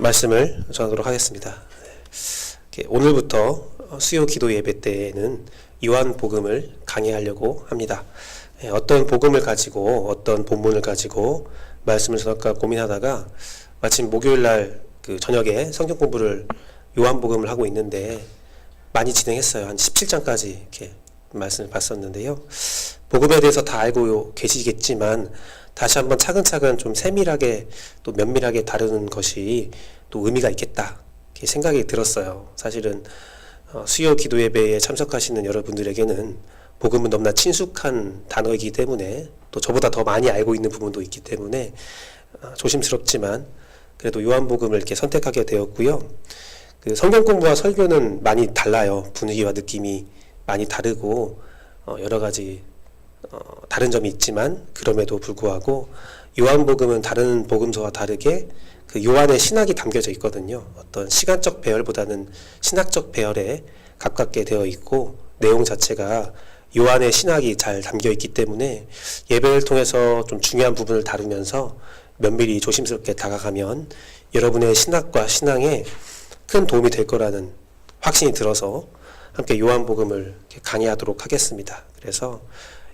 말씀을 전하도록 하겠습니다. 오늘부터 수요 기도 예배 때에는 요한복음을 강의하려고 합니다. 어떤 복음을 가지고 어떤 본문을 가지고 말씀을 전할까 고민하다가 마침 목요일날 저녁에 성경 공부를 요한복음을 하고 있는데 많이 진행했어요. 한 17장까지 이렇게 말씀을 봤었는데요. 복음에 대해서 다 알고 계시겠지만 다시 한번 차근차근 좀 세밀하게 또 면밀하게 다루는 것이 또 의미가 있겠다 이렇게 생각이 들었어요. 사실은 수요 기도 예배에 참석하시는 여러분들에게는 복음은 너무나 친숙한 단어이기 때문에 또 저보다 더 많이 알고 있는 부분도 있기 때문에 조심스럽지만 그래도 요한복음을 이렇게 선택하게 되었고요. 성경 공부와 설교는 많이 달라요. 분위기와 느낌이 많이 다르고 여러 가지 다른 점이 있지만 그럼에도 불구하고 요한복음은 다른 복음서와 다르게 요한의 신학이 담겨져 있거든요. 어떤 시간적 배열보다는 신학적 배열에 가깝게 되어 있고 내용 자체가 요한의 신학이 잘 담겨 있기 때문에 예배를 통해서 좀 중요한 부분을 다루면서 면밀히 조심스럽게 다가가면 여러분의 신학과 신앙에 큰 도움이 될 거라는 확신이 들어서 함께 요한복음을 강의하도록 하겠습니다. 그래서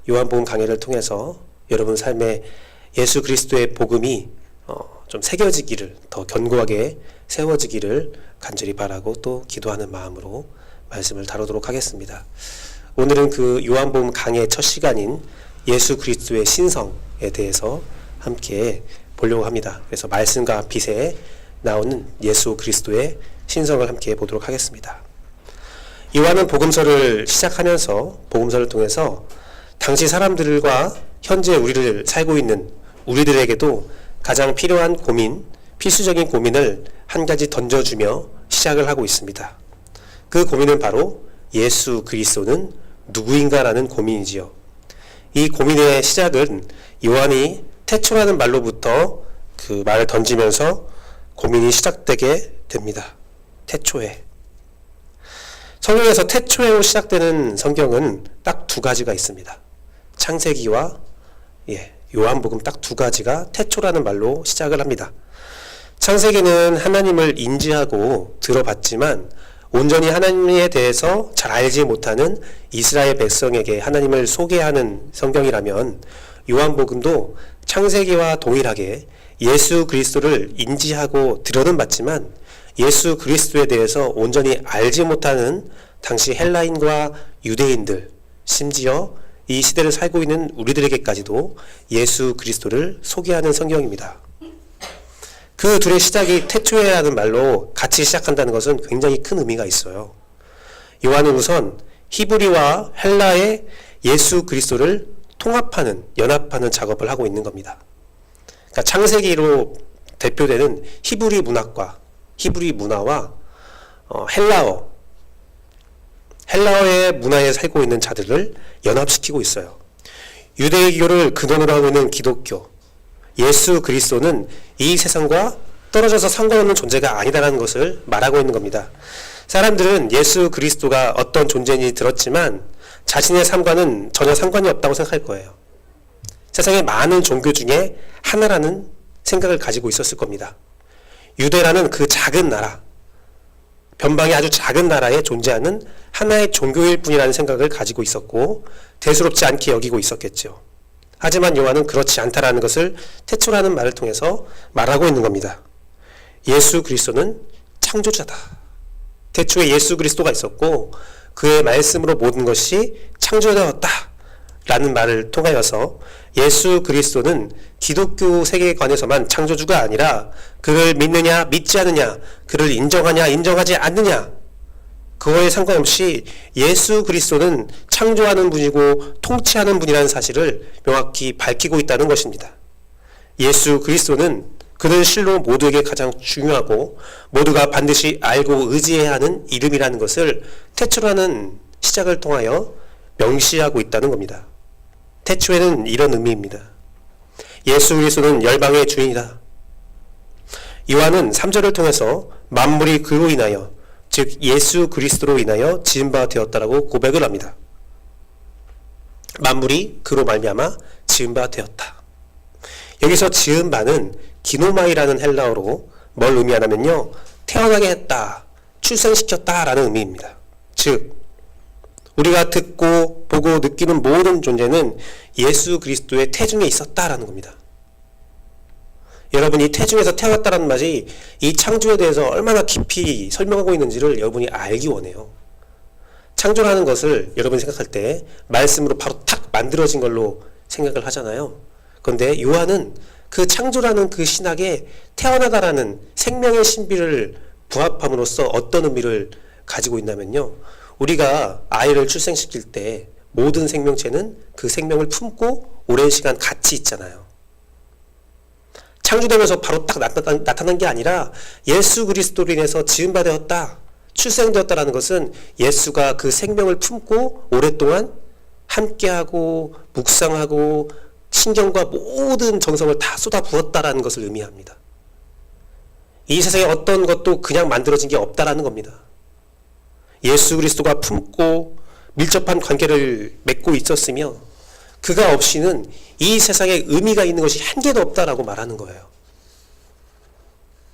요한복음 강의를 통해서 여러분 삶에 예수 그리스도의 복음이 좀 새겨지기를, 더 견고하게 세워지기를 간절히 바라고 또 기도하는 마음으로 말씀을 다루도록 하겠습니다. 오늘은 요한복음 강의 첫 시간인 예수 그리스도의 신성에 대해서 함께 보려고 합니다. 그래서 말씀과 빛에 나오는 예수 그리스도의 신성을 함께 보도록 하겠습니다. 요한은 복음서를 시작하면서 복음서를 통해서 당시 사람들과 현재 우리를 살고 있는 우리들에게도 가장 필요한 고민, 필수적인 고민을 한 가지 던져주며 시작을 하고 있습니다. 그 고민은 바로 예수 그리스도는 누구인가라는 고민이지요. 이 고민의 시작은 요한이 태초라는 말로부터 그 말을 던지면서 고민이 시작되게 됩니다. 태초에. 성경에서 태초에로 시작되는 성경은 딱 두 가지가 있습니다. 창세기와 요한복음 딱 두 가지가 태초라는 말로 시작을 합니다. 창세기는 하나님을 인지하고 들어봤지만 온전히 하나님에 대해서 잘 알지 못하는 이스라엘 백성에게 하나님을 소개하는 성경이라면 요한복음도 창세기와 동일하게 예수 그리스도를 인지하고 들어는 봤지만 예수 그리스도에 대해서 온전히 알지 못하는 당시 헬라인과 유대인들, 심지어 이 시대를 살고 있는 우리들에게까지도 예수 그리스도를 소개하는 성경입니다. 그 둘의 시작이 태초에라는 말로 같이 시작한다는 것은 굉장히 큰 의미가 있어요. 요한은 우선 히브리와 헬라의 예수 그리스도를 통합하는, 연합하는 작업을 하고 있는 겁니다. 그러니까 창세기로 대표되는 히브리 문학과 히브리 문화와 헬라어의 문화에 살고 있는 자들을 연합시키고 있어요. 유대교를 근원으로 하고 있는 기독교, 예수 그리스도는 이 세상과 떨어져서 상관없는 존재가 아니다라는 것을 말하고 있는 겁니다. 사람들은 예수 그리스도가 어떤 존재인지 들었지만 자신의 삶과는 전혀 상관이 없다고 생각할 거예요. 세상의 많은 종교 중에 하나라는 생각을 가지고 있었을 겁니다. 유대라는 그 작은 나라, 변방의 아주 작은 나라에 존재하는 하나의 종교일 뿐이라는 생각을 가지고 있었고 대수롭지 않게 여기고 있었겠죠. 하지만 요한은 그렇지 않다라는 것을 태초라는 말을 통해서 말하고 있는 겁니다. 예수 그리스도는 창조자다. 태초에 예수 그리스도가 있었고 그의 말씀으로 모든 것이 창조되었다 라는 말을 통하여서 예수 그리스도는 기독교 세계관에서만 창조주가 아니라 그를 믿느냐 믿지 않느냐, 그를 인정하냐 인정하지 않느냐, 그거에 상관없이 예수 그리스도는 창조하는 분이고 통치하는 분이라는 사실을 명확히 밝히고 있다는 것입니다. 예수 그리스도는 그는 실로 모두에게 가장 중요하고 모두가 반드시 알고 의지해야 하는 이름이라는 것을 태초라는 시작을 통하여 명시하고 있다는 겁니다. 태초에는 이런 의미입니다. 예수 그리스도는 열방의 주인이다. 요한은 3절을 통해서 만물이 그로 인하여, 즉 예수 그리스도로 인하여 지은 바 되었다라고 고백을 합니다. 만물이 그로 말미암아 지은 바 되었다. 여기서 지은 바는 기노마이라는 헬라어로 뭘 의미하냐면요, 태어나게 했다, 출생시켰다라는 의미입니다. 즉 우리가 듣고 보고 느끼는 모든 존재는 예수 그리스도의 태중에 있었다라는 겁니다. 여러분이 태중에서 태어났다라는 말이 이 창조에 대해서 얼마나 깊이 설명하고 있는지를 여러분이 알기 원해요. 창조라는 것을 여러분이 생각할 때 말씀으로 바로 탁 만들어진 걸로 생각을 하잖아요. 그런데 요한은 그 창조라는 그 신학에 태어나다라는 생명의 신비를 부합함으로써 어떤 의미를 가지고 있냐면요, 우리가 아이를 출생시킬 때 모든 생명체는 그 생명을 품고 오랜 시간 같이 있잖아요. 창조되면서 바로 딱 나타난 게 아니라 예수 그리스도로 인해서 지음받았다, 출생되었다라는 것은 예수가 그 생명을 품고 오랫동안 함께하고 묵상하고 신경과 모든 정성을 다 쏟아부었다라는 것을 의미합니다. 이 세상에 어떤 것도 그냥 만들어진 게 없다라는 겁니다. 예수 그리스도가 품고 밀접한 관계를 맺고 있었으며 그가 없이는 이 세상에 의미가 있는 것이 한 개도 없다라고 말하는 거예요.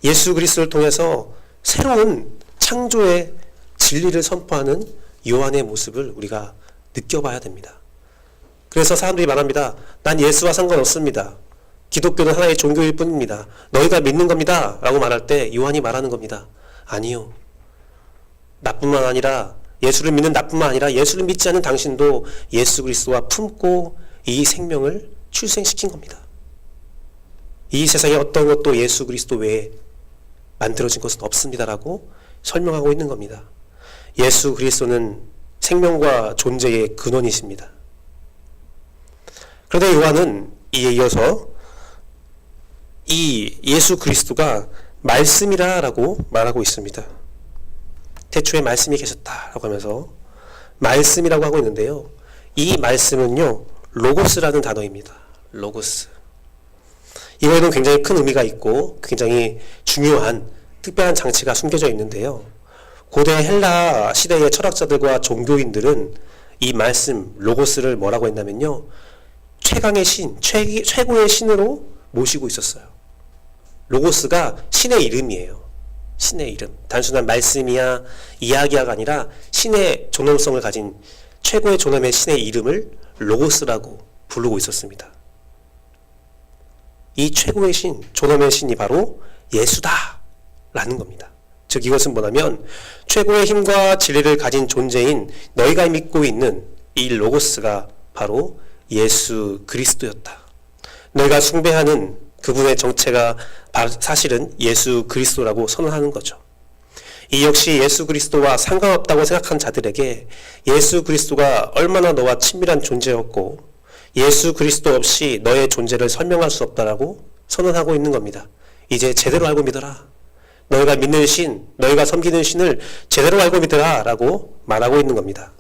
예수 그리스도를 통해서 새로운 창조의 진리를 선포하는 요한의 모습을 우리가 느껴봐야 됩니다. 그래서 사람들이 말합니다. 난 예수와 상관없습니다. 기독교는 하나의 종교일 뿐입니다. 너희가 믿는 겁니다. 라고 말할 때 요한이 말하는 겁니다. 아니요. 나뿐만 아니라 예수를 믿는 나뿐만 아니라 예수를 믿지 않는 당신도 예수 그리스도와 품고 이 생명을 출생시킨 겁니다. 이 세상에 어떤 것도 예수 그리스도 외에 만들어진 것은 없습니다라고 설명하고 있는 겁니다. 예수 그리스도는 생명과 존재의 근원이십니다. 그런데 요한은 이에 이어서 이 예수 그리스도가 말씀이라고 말하고 있습니다. 태초에 말씀이 계셨다라고 하면서 말씀이라고 하고 있는데요, 이 말씀은요 로고스라는 단어입니다. 로고스. 이거에는 굉장히 큰 의미가 있고 굉장히 중요한 특별한 장치가 숨겨져 있는데요, 고대 헬라 시대의 철학자들과 종교인들은 이 말씀 로고스를 뭐라고 했냐면요, 최강의 신, 최고의 신으로 모시고 있었어요. 로고스가 신의 이름이에요. 신의 이름. 단순한 말씀이야 이야기야가 아니라 신의 존엄성을 가진 최고의 존엄의 신의 이름을 로고스라고 부르고 있었습니다. 이 최고의 신, 존엄의 신이 바로 예수다 라는 겁니다. 즉 이것은 뭐냐면 최고의 힘과 진리를 가진 존재인 너희가 믿고 있는 이 로고스가 바로 예수 그리스도였다. 너희가 숭배하는 그분의 정체가 사실은 예수 그리스도라고 선언하는 거죠. 이 역시 예수 그리스도와 상관없다고 생각한 자들에게 예수 그리스도가 얼마나 너와 친밀한 존재였고 예수 그리스도 없이 너의 존재를 설명할 수 없다라고 선언하고 있는 겁니다. 이제 제대로 알고 믿어라. 너희가 믿는 신, 너희가 섬기는 신을 제대로 알고 믿어라 라고 말하고 있는 겁니다.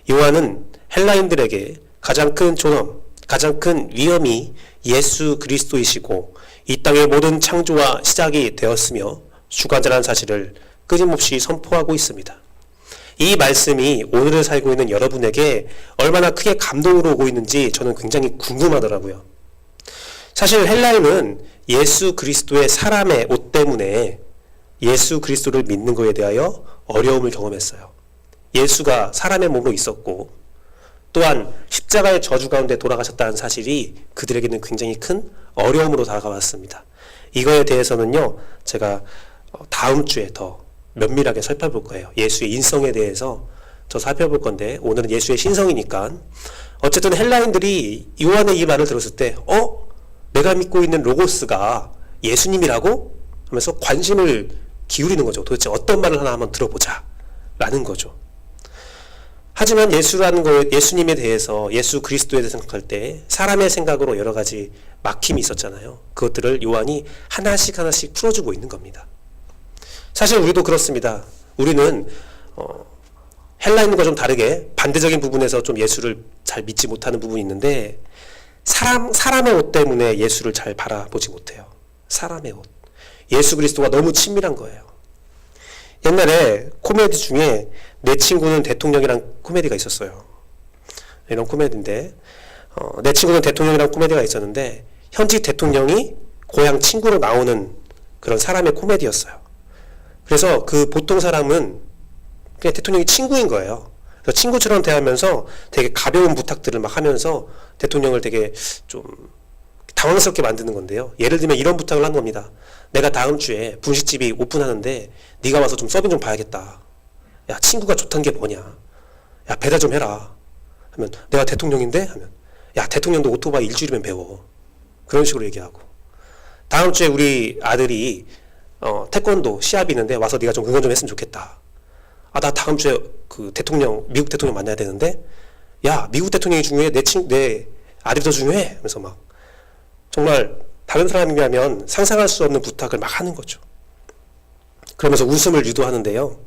요한은 헬라인들에게 가장 큰 존엄, 가장 큰 위엄이 예수 그리스도이시고 이 땅의 모든 창조와 시작이 되었으며 주관자라는 사실을 끊임없이 선포하고 있습니다. 이 말씀이 오늘을 살고 있는 여러분에게 얼마나 크게 감동으로 오고 있는지 저는 굉장히 궁금하더라고요. 사실 헬라인은 예수 그리스도의 사람의 옷 때문에 예수 그리스도를 믿는 것에 대하여 어려움을 경험했어요. 예수가 사람의 몸으로 있었고 또한 십자가의 저주 가운데 돌아가셨다는 사실이 그들에게는 굉장히 큰 어려움으로 다가왔습니다. 이거에 대해서는요, 제가 다음 주에 더 면밀하게 살펴볼 거예요. 예수의 인성에 대해서 더 살펴볼 건데 오늘은 예수의 신성이니까. 어쨌든 헬라인들이 요한의 이 말을 들었을 때 내가 믿고 있는 로고스가 예수님이라고? 하면서 관심을 기울이는 거죠. 도대체 어떤 말을 하나 한번 들어보자 라는 거죠. 하지만 예수님에 대해서, 예수 그리스도에 대해서 생각할 때 사람의 생각으로 여러 가지 막힘이 있었잖아요. 그것들을 요한이 하나씩 풀어주고 있는 겁니다. 사실 우리도 그렇습니다. 우리는 헬라인과 좀 다르게 반대적인 부분에서 좀 예수를 잘 믿지 못하는 부분이 있는데 사람의 옷 때문에 예수를 잘 바라보지 못해요. 사람의 옷. 예수 그리스도가 너무 친밀한 거예요. 옛날에 코미디 중에 내 친구는 대통령이란 코미디가 있었어요. 이런 코미디인데 내 친구는 대통령이란 코미디가 있었는데 현직 대통령이 고향 친구로 나오는 그런 사람의 코미디였어요. 그래서 그 보통 사람은 그냥 대통령이 친구인 거예요. 그래서 친구처럼 대하면서 되게 가벼운 부탁들을 막 하면서 대통령을 되게 좀 당황스럽게 만드는 건데요. 예를 들면 이런 부탁을 한 겁니다. 내가 다음 주에 분식집이 오픈하는데 네가 와서 좀 서빙 좀 봐야겠다. 야, 친구가 좋다는 게 뭐냐. 야, 배달 좀 해라. 하면 내가 대통령인데? 하면 야, 대통령도 오토바이 일주일이면 배워. 그런 식으로 얘기하고, 다음 주에 우리 아들이 태권도 시합이 있는데 와서 네가 좀 응원 좀 했으면 좋겠다. 아, 나 다음 주에 그 대통령, 미국 대통령 만나야 되는데, 야, 미국 대통령이 중요해? 내 아들이 더 중요해? 하면서 막 정말 다른 사람이라면 상상할 수 없는 부탁을 막 하는 거죠. 그러면서 웃음을 유도하는데요.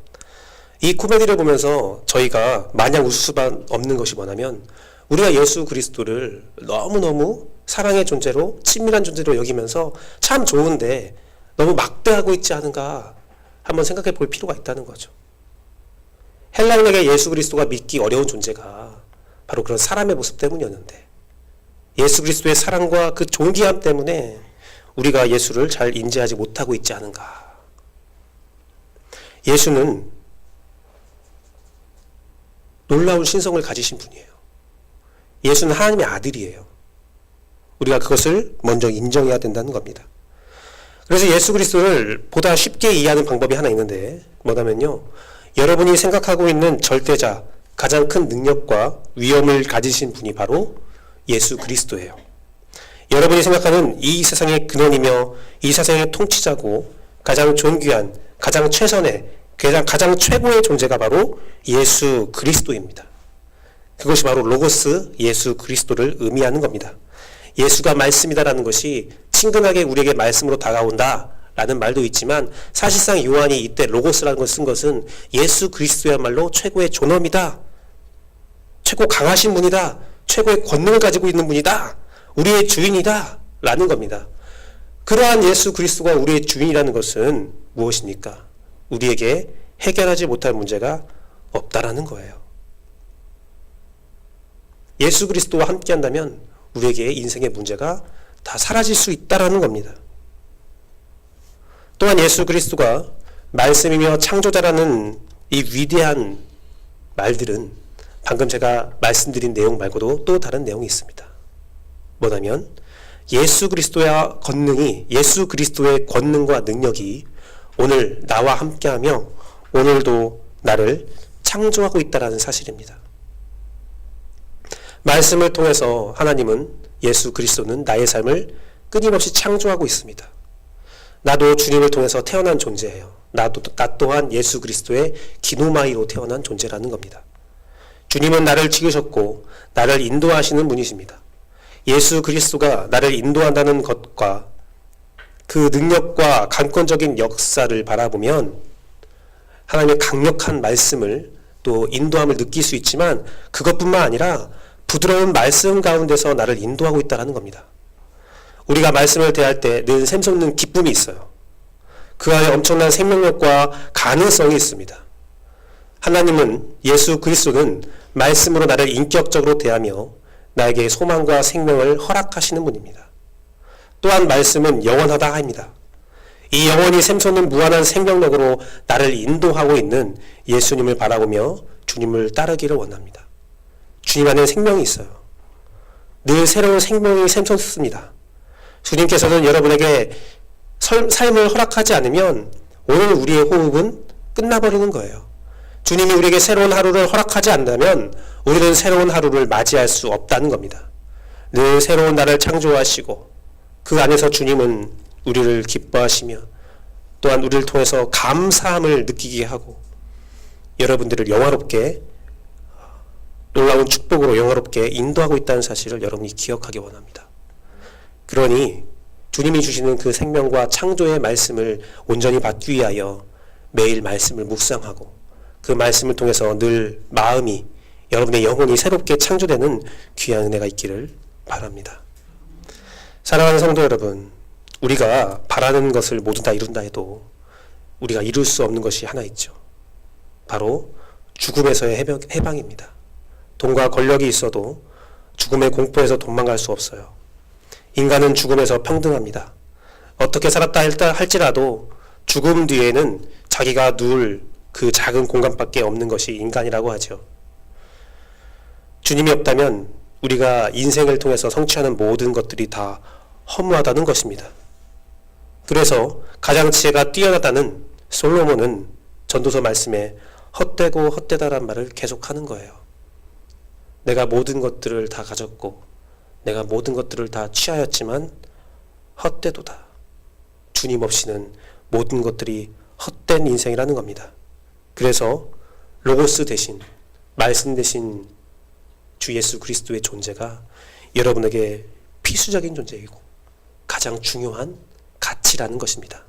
이 코미디를 보면서 저희가 마냥 웃을 수밖에 없는 것이 뭐냐면, 우리가 예수 그리스도를 너무너무 사랑의 존재로, 친밀한 존재로 여기면서 참 좋은데 너무 막대하고 있지 않은가 한번 생각해 볼 필요가 있다는 거죠. 헬라인에게 예수 그리스도가 믿기 어려운 존재가 바로 그런 사람의 모습 때문이었는데, 예수 그리스도의 사랑과 그 존귀함 때문에 우리가 예수를 잘 인지하지 못하고 있지 않은가. 예수는 놀라운 신성을 가지신 분이에요. 예수는 하나님의 아들이에요. 우리가 그것을 먼저 인정해야 된다는 겁니다. 그래서 예수 그리스도를 보다 쉽게 이해하는 방법이 하나 있는데, 뭐냐면요, 여러분이 생각하고 있는 절대자, 가장 큰 능력과 위엄을 가지신 분이 바로 예수 그리스도예요. 여러분이 생각하는 이 세상의 근원이며 이 세상의 통치자고 가장 존귀한, 가장 최선의, 가장 최고의 존재가 바로 예수 그리스도입니다. 그것이 바로 로고스 예수 그리스도를 의미하는 겁니다. 예수가 말씀이다라는 것이 친근하게 우리에게 말씀으로 다가온다 라는 말도 있지만, 사실상 요한이 이때 로고스라는 걸 쓴 것은 예수 그리스도야말로 최고의 존엄이다, 최고 강하신 분이다, 최고의 권능을 가지고 있는 분이다, 우리의 주인이다 라는 겁니다. 그러한 예수 그리스도가 우리의 주인이라는 것은 무엇입니까? 우리에게 해결하지 못할 문제가 없다라는 거예요. 예수 그리스도와 함께 한다면 우리에게 인생의 문제가 다 사라질 수 있다라는 겁니다. 또한 예수 그리스도가 말씀이며 창조자라는 이 위대한 말들은 방금 제가 말씀드린 내용 말고도 또 다른 내용이 있습니다. 뭐냐면 예수 그리스도의 권능과 능력이 오늘 나와 함께하며 오늘도 나를 창조하고 있다는 사실입니다. 말씀을 통해서 하나님은, 예수 그리스도는 나의 삶을 끊임없이 창조하고 있습니다. 나도 주님을 통해서 태어난 존재예요. 나 또한 예수 그리스도의 기노마이로 태어난 존재라는 겁니다. 주님은 나를 지으셨고 나를 인도하시는 분이십니다. 예수 그리스도가 나를 인도한다는 것과 그 능력과 강권적인 역사를 바라보면 하나님의 강력한 말씀을, 또 인도함을 느낄 수 있지만, 그것뿐만 아니라 부드러운 말씀 가운데서 나를 인도하고 있다는 겁니다. 우리가 말씀을 대할 때 늘 샘솟는 기쁨이 있어요. 그 안에 엄청난 생명력과 가능성이 있습니다. 하나님은, 예수 그리스도는 말씀으로 나를 인격적으로 대하며 나에게 소망과 생명을 허락하시는 분입니다. 또한 말씀은 영원하다 합니다. 이 영원히 샘솟는 무한한 생명력으로 나를 인도하고 있는 예수님을 바라보며 주님을 따르기를 원합니다. 주님 안에 생명이 있어요. 늘 새로운 생명이 샘솟습니다. 주님께서는 여러분에게 삶을 허락하지 않으면 오늘 우리의 호흡은 끝나버리는 거예요. 주님이 우리에게 새로운 하루를 허락하지 않는다면 우리는 새로운 하루를 맞이할 수 없다는 겁니다. 늘 새로운 날을 창조하시고 그 안에서 주님은 우리를 기뻐하시며 또한 우리를 통해서 감사함을 느끼게 하고 여러분들을 영화롭게, 놀라운 축복으로 영화롭게 인도하고 있다는 사실을 여러분이 기억하기 원합니다. 그러니 주님이 주시는 그 생명과 창조의 말씀을 온전히 받기 위하여 매일 말씀을 묵상하고 그 말씀을 통해서 늘 마음이, 여러분의 영혼이 새롭게 창조되는 귀한 은혜가 있기를 바랍니다. 사랑하는 성도 여러분, 우리가 바라는 것을 모두 다 이룬다 해도 우리가 이룰 수 없는 것이 하나 있죠. 바로 죽음에서의 해방입니다. 돈과 권력이 있어도 죽음의 공포에서 도망갈 수 없어요. 인간은 죽음에서 평등합니다. 어떻게 살았다 할지라도 죽음 뒤에는 자기가 누울 그 작은 공간밖에 없는 것이 인간이라고 하죠. 주님이 없다면 우리가 인생을 통해서 성취하는 모든 것들이 다 허무하다는 것입니다. 그래서 가장 지혜가 뛰어나다는 솔로몬은 전도서 말씀에 헛되고 헛되다란 말을 계속하는 거예요. 내가 모든 것들을 다 가졌고 내가 모든 것들을 다 취하였지만 헛되도다. 주님 없이는 모든 것들이 헛된 인생이라는 겁니다. 그래서 로고스 대신, 말씀 대신 주 예수 그리스도의 존재가 여러분에게 필수적인 존재이고 가장 중요한 가치라는 것입니다.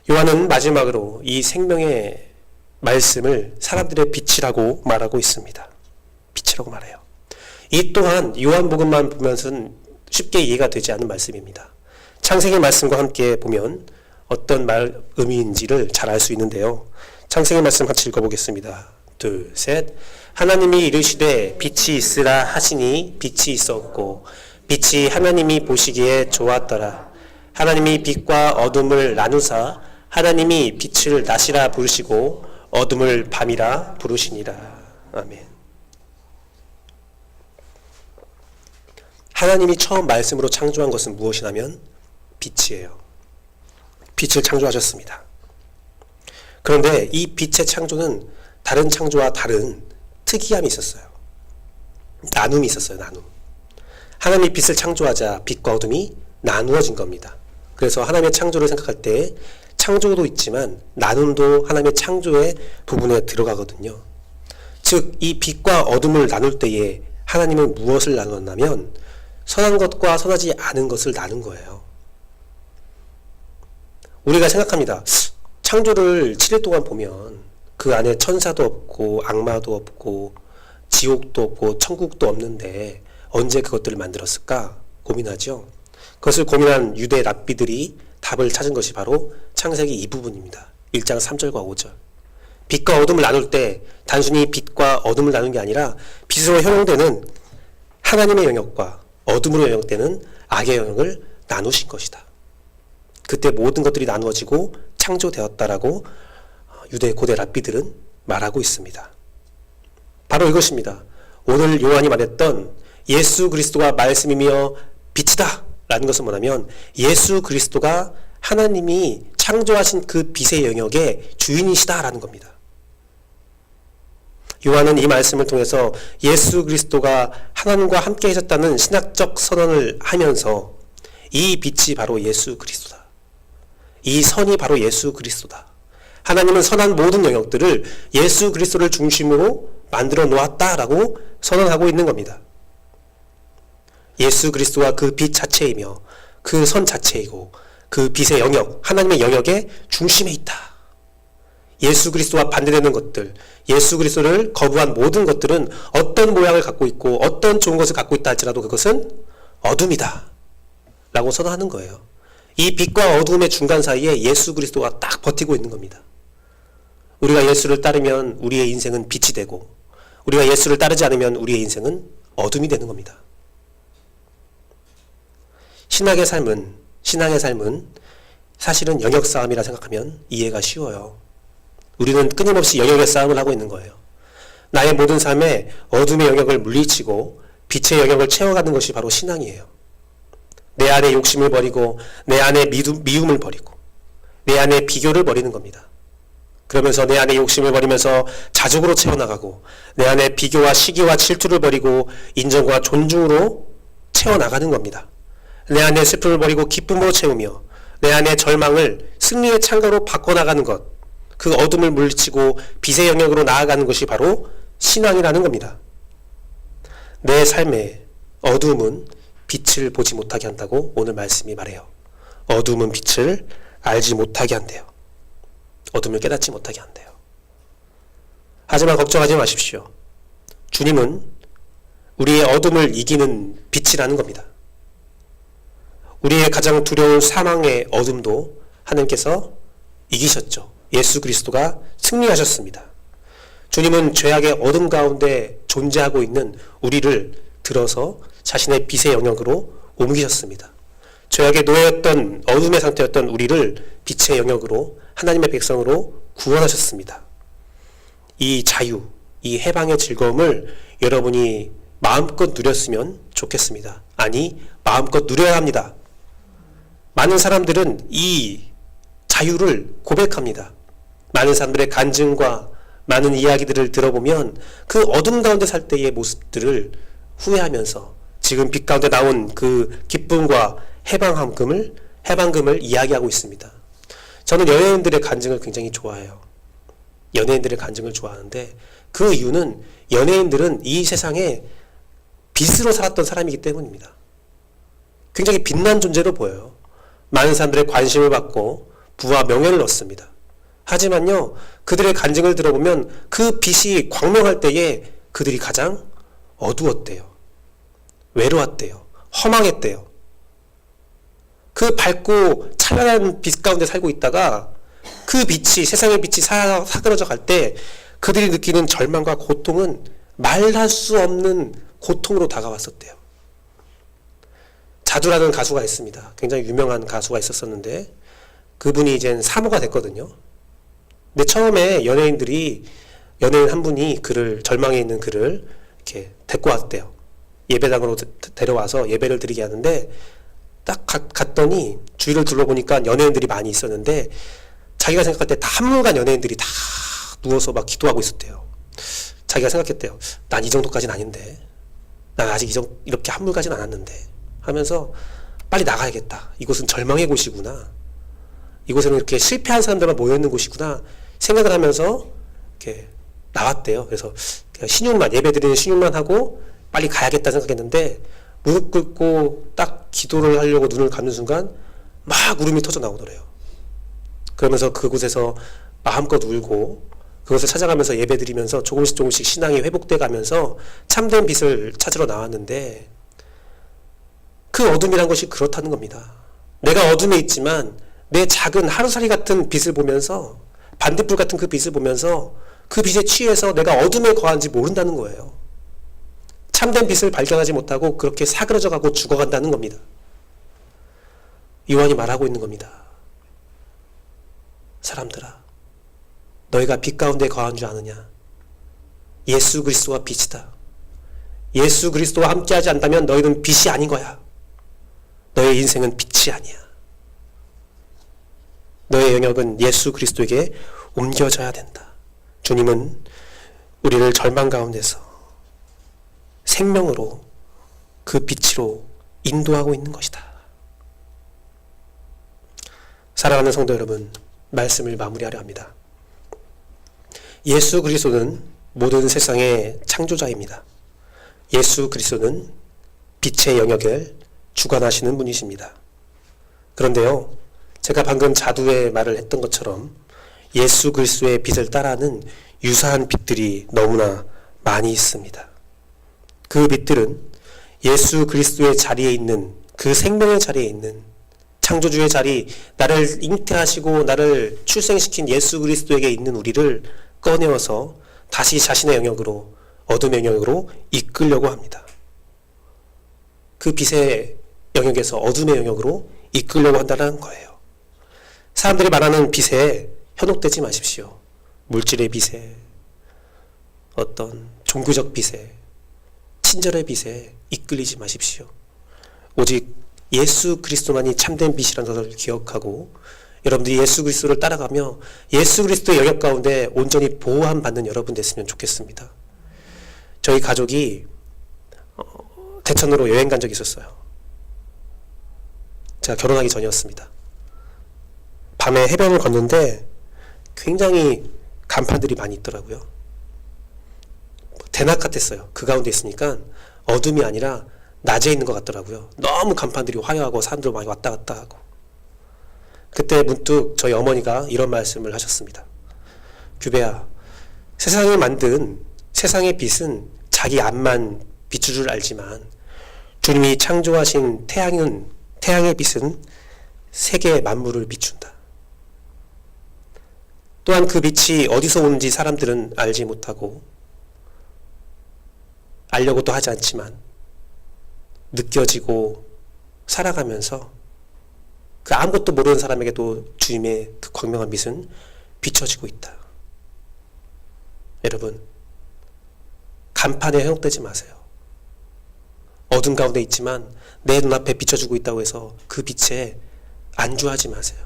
요한은 마지막으로 이 생명의 말씀을 사람들의 빛이라고 말하고 있습니다. 빛이라고 말해요. 이 또한 요한복음만 보면서는 쉽게 이해가 되지 않는 말씀입니다. 창세기 말씀과 함께 보면 어떤 의미인지를 잘 알 수 있는데요. 창세기 말씀 같이 읽어보겠습니다. 둘, 셋. 하나님이 이르시되 빛이 있으라 하시니 빛이 있었고 빛이 하나님이 보시기에 좋았더라. 하나님이 빛과 어둠을 나누사 하나님이 빛을 낮이라 부르시고 어둠을 밤이라 부르시니라. 아멘. 하나님이 처음 말씀으로 창조한 것은 무엇이냐면 빛이에요. 빛을 창조하셨습니다. 그런데 이 빛의 창조는 다른 창조와 다른 특이함이 있었어요. 나눔이 있었어요. 나눔. 하나님이 빛을 창조하자 빛과 어둠이 나누어진 겁니다. 그래서 하나님의 창조를 생각할 때 창조도 있지만 나눔도 하나님의 창조의 부분에 들어가거든요. 즉, 이 빛과 어둠을 나눌 때에 하나님은 무엇을 나눴냐면 선한 것과 선하지 않은 것을 나눈 거예요. 우리가 생각합니다. 창조를 7일 동안 보면 그 안에 천사도 없고 악마도 없고 지옥도 없고 천국도 없는데 언제 그것들을 만들었을까 고민하죠. 그것을 고민한 유대 랍비들이 답을 찾은 것이 바로 창세기 이 부분입니다. 1장 3절과 5절. 빛과 어둠을 나눌 때 단순히 빛과 어둠을 나눈 게 아니라 빛으로 형용되는 하나님의 영역과 어둠으로 영역되는 악의 영역을 나누신 것이다. 그때 모든 것들이 나누어지고 창조되었다라고 유대 고대 랍비들은 말하고 있습니다. 바로 이것입니다. 오늘 요한이 말했던 예수 그리스도가 말씀이며 빛이다 라는 것은 뭐냐면 예수 그리스도가 하나님이 창조하신 그 빛의 영역의 주인이시다 라는 겁니다. 요한은 이 말씀을 통해서 예수 그리스도가 하나님과 함께 하셨다는 신학적 선언을 하면서 이 빛이 바로 예수 그리스도다. 이 선이 바로 예수 그리스도다. 하나님은 선한 모든 영역들을 예수 그리스도를 중심으로 만들어 놓았다라고 선언하고 있는 겁니다. 예수 그리스도가 그 빛 자체이며 그 선 자체이고 그 빛의 영역, 하나님의 영역의 중심에 있다. 예수 그리스도와 반대되는 것들, 예수 그리스도를 거부한 모든 것들은 어떤 모양을 갖고 있고 어떤 좋은 것을 갖고 있다 할지라도 그것은 어둠이다 라고 선언하는 거예요. 이 빛과 어둠의 중간 사이에 예수 그리스도가 딱 버티고 있는 겁니다. 우리가 예수를 따르면 우리의 인생은 빛이 되고 우리가 예수를 따르지 않으면 우리의 인생은 어둠이 되는 겁니다. 신앙의 삶은 사실은 영역 싸움이라 생각하면 이해가 쉬워요. 우리는 끊임없이 영역의 싸움을 하고 있는 거예요. 나의 모든 삶에 어둠의 영역을 물리치고 빛의 영역을 채워가는 것이 바로 신앙이에요. 내 안에 욕심을 버리고 내 안에 미움을 버리고 내 안에 비교를 버리는 겁니다. 그러면서 내 안에 욕심을 버리면서 자족으로 채워나가고 내 안에 비교와 시기와 질투를 버리고 인정과 존중으로 채워나가는 겁니다. 내 안에 슬픔을 버리고 기쁨으로 채우며 내 안에 절망을 승리의 창가로 바꿔나가는 것, 그 어둠을 물리치고 빛의 영역으로 나아가는 것이 바로 신앙이라는 겁니다. 내 삶에 어둠은 빛을 보지 못하게 한다고 오늘 말씀이 말해요. 어둠은 빛을 알지 못하게 한대요. 어둠을 깨닫지 못하게 한대요. 하지만 걱정하지 마십시오. 주님은 우리의 어둠을 이기는 빛이라는 겁니다. 우리의 가장 두려운 사망의 어둠도 하나님께서 이기셨죠. 예수 그리스도가 승리하셨습니다. 주님은 죄악의 어둠 가운데 존재하고 있는 우리를 들어서 자신의 빛의 영역으로 옮기셨습니다. 죄악의 노예였던 어둠의 상태였던 우리를 빛의 영역으로 하나님의 백성으로 구원하셨습니다. 이 자유, 이 해방의 즐거움을 여러분이 마음껏 누렸으면 좋겠습니다. 아니, 마음껏 누려야 합니다. 많은 사람들은 이 자유를 고백합니다. 많은 사람들의 간증과 많은 이야기들을 들어보면 그 어둠 가운데 살 때의 모습들을 후회하면서 지금 빛 가운데 나온 그 기쁨과 해방금을 이야기하고 있습니다. 저는 연예인들의 간증을 굉장히 좋아해요. 연예인들의 간증을 좋아하는데 그 이유는 연예인들은 이 세상에 빛으로 살았던 사람이기 때문입니다. 굉장히 빛난 존재로 보여요. 많은 사람들의 관심을 받고 부와 명예를 얻습니다. 하지만요, 그들의 간증을 들어보면 그 빛이 광명할 때에 그들이 가장 어두웠대요. 외로웠대요. 허망했대요. 그 밝고 찬란한 빛 가운데 살고 있다가 그 빛이, 세상의 빛이 사그러져 갈 때 그들이 느끼는 절망과 고통은 말할 수 없는 고통으로 다가왔었대요. 자두라는 가수가 있습니다. 굉장히 유명한 가수가 있었었는데 그분이 이젠 사모가 됐거든요. 근데 처음에 연예인 한 분이 절망해 있는 그를 이렇게 데리고 왔대요. 예배당으로 데려와서 예배를 드리게 하는데 딱 갔더니 주위를 둘러보니까 연예인들이 많이 있었는데 자기가 생각할 때 다 한물간 연예인들이 다 누워서 막 기도하고 있었대요. 자기가 생각했대요. 난 이 정도까지는 아닌데. 난 아직 이렇게 한물가진 않았는데. 하면서 빨리 나가야겠다. 이곳은 절망의 곳이구나. 이곳에는 이렇게 실패한 사람들만 모여있는 곳이구나. 생각을 하면서 이렇게 나왔대요. 그래서 예배 드리는 신용만 하고 빨리 가야겠다 생각했는데 무릎 꿇고 딱 기도를 하려고 눈을 감는 순간 막 울음이 터져 나오더래요. 그러면서 그곳에서 마음껏 울고 그것을 찾아가면서 예배 드리면서 조금씩 신앙이 회복돼 가면서 참된 빛을 찾으러 나왔는데 그 어둠이란 것이 그렇다는 겁니다. 내가 어둠에 있지만 내 작은 하루살이 같은 빛을 보면서 반딧불 같은 그 빛을 보면서 그 빛에 취해서 내가 어둠에 거한지 모른다는 거예요. 참된 빛을 발견하지 못하고 그렇게 사그러져 가고 죽어간다는 겁니다. 요한이 말하고 있는 겁니다. 사람들아, 너희가 빛 가운데 거한 줄 아느냐? 예수 그리스도가 빛이다. 예수 그리스도와 함께하지 않다면 너희는 빛이 아닌 거야. 너의 인생은 빛이 아니야. 너의 영역은 예수 그리스도에게 옮겨져야 된다. 주님은 우리를 절망 가운데서 생명으로 그 빛으로 인도하고 있는 것이다. 사랑하는 성도 여러분, 말씀을 마무리하려 합니다. 예수 그리스도는 모든 세상의 창조자입니다. 예수 그리스도는 빛의 영역을 주관하시는 분이십니다. 그런데요, 제가 방금 자두의 말을 했던 것처럼 예수 그리스도의 빛을 따라하는 유사한 빛들이 너무나 많이 있습니다. 그 빛들은 예수 그리스도의 자리에 있는, 그 생명의 자리에 있는 창조주의 자리, 나를 잉태하시고 나를 출생시킨 예수 그리스도에게 있는 우리를 꺼내어서 다시 자신의 영역으로, 어둠의 영역으로 이끌려고 합니다. 그 빛의 영역에서 어둠의 영역으로 이끌려고 한다는 거예요. 사람들이 말하는 빛에 현혹되지 마십시오. 물질의 빛에, 어떤 종교적 빛에, 친절의 빛에 이끌리지 마십시오. 오직 예수 그리스도만이 참된 빛이라는 것을 기억하고 여러분들이 예수 그리스도를 따라가며 예수 그리스도의 영역 가운데 온전히 보호함 받는 여러분 됐으면 좋겠습니다. 저희 가족이 대천으로 여행 간 적이 있었어요. 제가 결혼하기 전이었습니다. 밤에 해변을 걷는데 굉장히 간판들이 많이 있더라고요. 대낮 같았어요. 그 가운데 있으니까 어둠이 아니라 낮에 있는 것 같더라고요. 너무 간판들이 화려하고 사람들 많이 왔다 갔다 하고. 그때 문득 저희 어머니가 이런 말씀을 하셨습니다. 규배야, 세상을 만든 세상의 빛은 자기 앞만 비출 줄 알지만 주님이 창조하신 태양의 빛은 세계 만물을 비춘다. 또한 그 빛이 어디서 오는지 사람들은 알지 못하고 알려고도 하지 않지만 느껴지고 살아가면서 그 아무것도 모르는 사람에게도 주님의 그 광명한 빛은 비춰지고 있다. 여러분, 간판에 현혹되지 마세요. 어둠 가운데 있지만 내 눈앞에 비춰주고 있다고 해서 그 빛에 안주하지 마세요.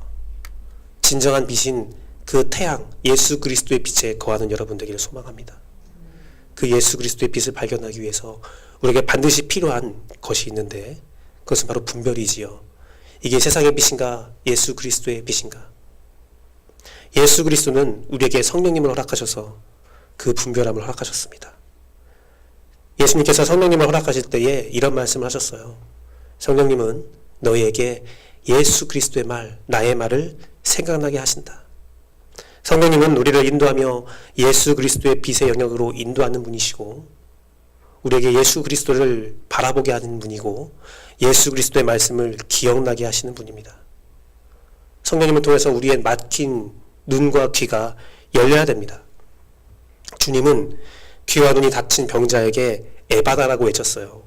진정한 빛인 그 태양, 예수 그리스도의 빛에 거하는 여러분 되기를 소망합니다. 그 예수 그리스도의 빛을 발견하기 위해서 우리에게 반드시 필요한 것이 있는데 그것은 바로 분별이지요. 이게 세상의 빛인가 예수 그리스도의 빛인가? 예수 그리스도는 우리에게 성령님을 허락하셔서 그 분별함을 허락하셨습니다. 예수님께서 성령님을 허락하실 때에 이런 말씀을 하셨어요. 성령님은 너희에게 예수 그리스도의 말, 나의 말을 생각나게 하신다. 성령님은 우리를 인도하며 예수 그리스도의 빛의 영역으로 인도하는 분이시고 우리에게 예수 그리스도를 바라보게 하는 분이고 예수 그리스도의 말씀을 기억나게 하시는 분입니다. 성령님을 통해서 우리의 막힌 눈과 귀가 열려야 됩니다. 주님은 귀와 눈이 닫힌 병자에게 에바다라고 외쳤어요.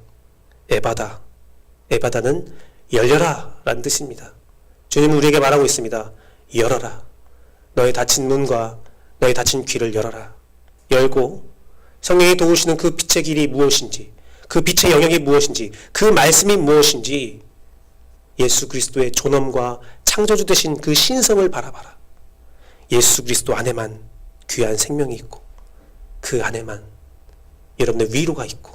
에바다. 에바다는 열려라 라는 뜻입니다. 주님은 우리에게 말하고 있습니다. 열어라. 너의 닫힌 눈과 너의 닫힌 귀를 열어라. 열고 성령이 도우시는 그 빛의 길이 무엇인지, 그 빛의 영역이 무엇인지, 그 말씀이 무엇인지 예수 그리스도의 존엄과 창조주 되신 그 신성을 바라봐라. 예수 그리스도 안에만 귀한 생명이 있고 그 안에만 여러분의 위로가 있고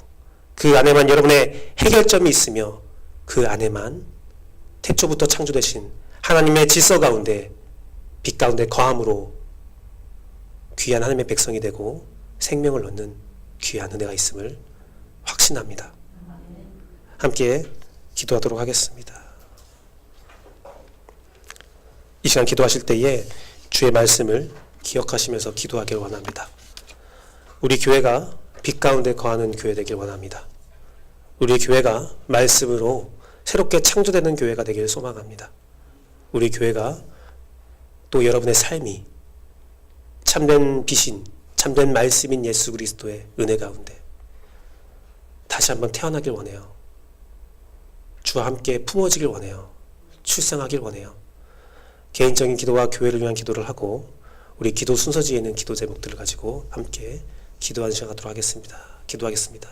그 안에만 여러분의 해결점이 있으며 그 안에만 태초부터 창조되신 하나님의 질서 가운데 빛 가운데 거함으로 귀한 하나님의 백성이 되고 생명을 얻는 귀한 은혜가 있음을 확신합니다. 함께 기도하도록 하겠습니다. 이 시간 기도하실 때에 주의 말씀을 기억하시면서 기도하길 원합니다. 우리 교회가 빛 가운데 거하는 교회 되길 원합니다. 우리 교회가 말씀으로 새롭게 창조되는 교회가 되길 소망합니다. 우리 교회가 또 여러분의 삶이 참된 빛인 참된 말씀인 예수 그리스도의 은혜 가운데 다시 한번 태어나길 원해요. 주와 함께 품어지길 원해요. 출생하길 원해요. 개인적인 기도와 교회를 위한 기도를 하고 우리 기도 순서지에 있는 기도 제목들을 가지고 함께 기도하는 시간 갖도록 하겠습니다. 기도하겠습니다.